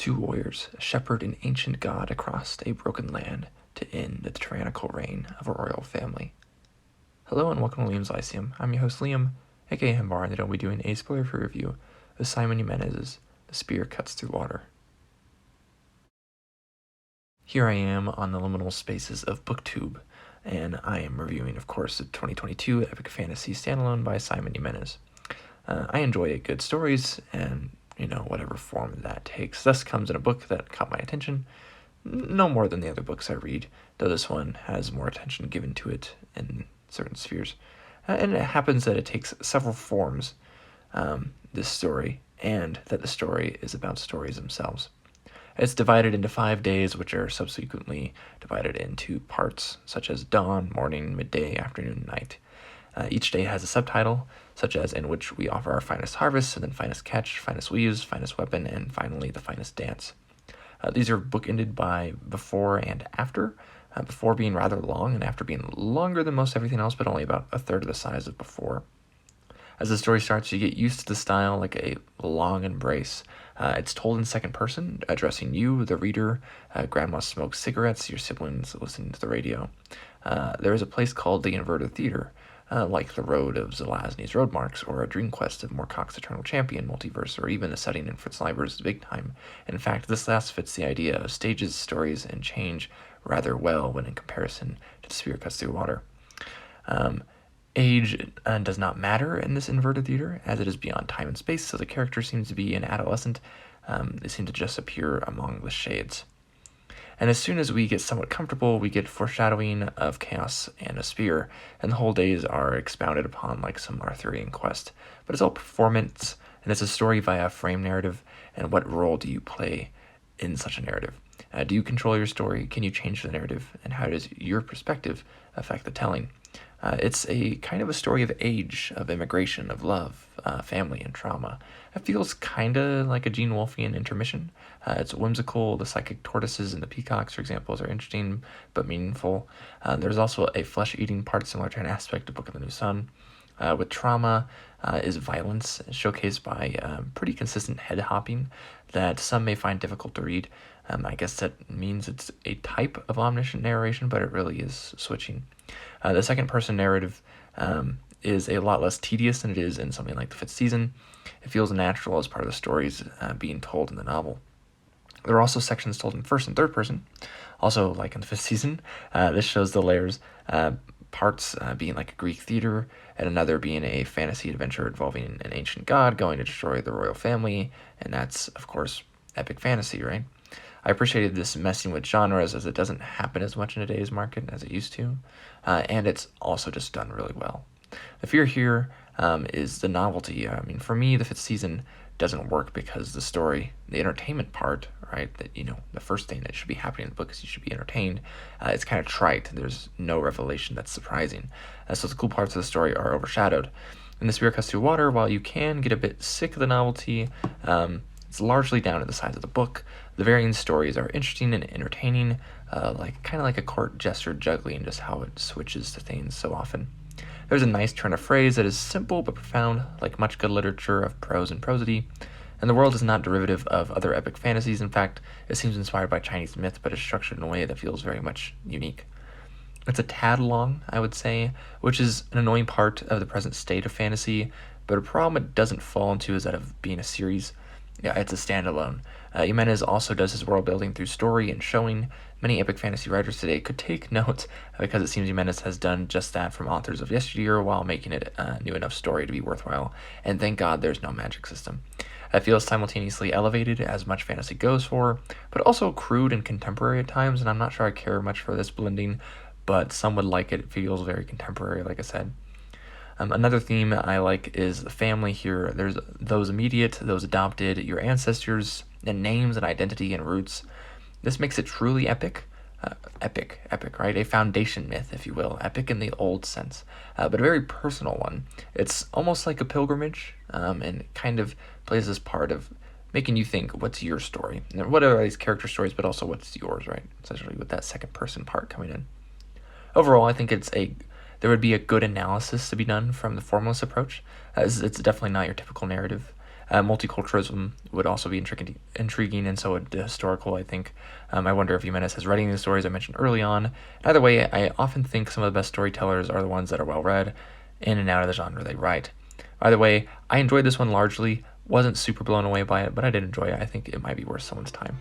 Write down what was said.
two warriors, a shepherd and ancient god, across a broken land to end the tyrannical reign of a royal family. Hello and welcome to Liam's Lyceum. I'm your host Liam, aka Himbar, and today I'll be doing a spoiler-free review of Simon Jimenez's The Spear Cuts Through Water. Here I am on the liminal spaces of BookTube, and I am reviewing, of course, the 2022 epic fantasy standalone by Simon Jimenez. I enjoy good stories, and whatever form that takes. Thus comes in a book that caught my attention, no more than the other books I read, though this one has more attention given to it in certain spheres. And it happens that it takes several forms, this story, and that the story is about stories themselves. It's divided into 5 days, which are subsequently divided into parts, such as dawn, morning, midday, afternoon, night. Each day has a subtitle, such as in which we offer our finest harvest, and then finest catch, finest weaves, finest weapon, and finally the finest dance. These are bookended by before and after, before being rather long and after being longer than most everything else, but only about a third of the size of before. As the story starts, you get used to the style like a long embrace. It's told in second person, addressing you, the reader. Grandma smokes cigarettes, your siblings listening to the radio. There is a place called the Inverted Theater, like the road of Zelazny's Road Marks, or a dream quest of Moorcock's Eternal Champion multiverse, or even a setting in Fritz Leiber's Big Time. In fact, this last fits the idea of stages, stories, and change rather well when in comparison to The Spear Cuts Through Water. Age does not matter in this inverted theater, as it is beyond time and space, so the character seems to be an adolescent. They seem to just appear among the shades. And as soon as we get somewhat comfortable, we get foreshadowing of chaos and a spear, and the whole days are expounded upon like some Arthurian quest. But it's all performance, and it's a story via frame narrative, and what role do you play in such a narrative? Do you control your story? Can you change the narrative? And how does your perspective affect the telling? It's a kind of a story of age, of immigration, of love, family, and trauma. It feels kind of like a Gene Wolfian intermission. It's whimsical. The psychic tortoises and the peacocks, for example, are interesting but meaningful. There's also a flesh-eating part similar to an aspect of Book of the New Sun. With trauma is violence, showcased by pretty consistent head-hopping that some may find difficult to read. I guess that means it's a type of omniscient narration, but it really is switching. The second-person narrative is a lot less tedious than it is in something like The Fifth Season. It feels natural as part of the stories being told in the novel. There are also sections told in first and third person, also like in The Fifth Season. This shows the layers, parts being like a Greek theater, and another being a fantasy adventure involving an ancient god going to destroy the royal family, and that's, of course, epic fantasy, right? I appreciated this messing with genres, as it doesn't happen as much in today's market as it used to, and it's also just done really well. The fear here is the novelty. I mean, for me, The Fifth Season doesn't work because the story, the entertainment part, right, that, the first thing that should be happening in the book is you should be entertained. It's kind of trite. There's no revelation that's surprising. So the cool parts of the story are overshadowed. In The Spear Cuts Through Water, while you can get a bit sick of the novelty, it's largely down to the size of the book. The varying stories are interesting and entertaining, kind of like a court jester juggling, just how it switches to things so often. There's a nice turn of phrase that is simple but profound, like much good literature of prose and prosody. And the world is not derivative of other epic fantasies. In fact, it seems inspired by Chinese myth, but is structured in a way that feels very much unique. It's a tad long, I would say, which is an annoying part of the present state of fantasy, but a problem it doesn't fall into is that of being a series. Yeah, it's a standalone. Jimenez also does his world building through story and showing. Many epic fantasy writers today could take note, because it seems Jimenez has done just that from authors of yesteryear while making it a new enough story to be worthwhile. And thank God there's no magic system. It feels simultaneously elevated, as much fantasy goes for, but also crude and contemporary at times, and I'm not sure I care much for this blending, but some would like it. It feels very contemporary, like I said. Another theme I like is the family here. There's those immediate, those adopted, your ancestors, and names and identity and roots. This makes it truly epic. Epic, right? A foundation myth, if you will. Epic in the old sense, but a very personal one. It's almost like a pilgrimage, and it kind of plays this part of making you think, what's your story? And what are these character stories, but also what's yours, right? Especially with that second person part coming in. Overall, I think there would be a good analysis to be done from the formalist approach, as it's definitely not your typical narrative. Multiculturalism would also be intriguing, and so would the historical, I think. I wonder if Jimenez has writing these stories I mentioned early on. Either way, I often think some of the best storytellers are the ones that are well read, in and out of the genre they write. Either way, I enjoyed this one largely, wasn't super blown away by it, but I did enjoy it. I think it might be worth someone's time.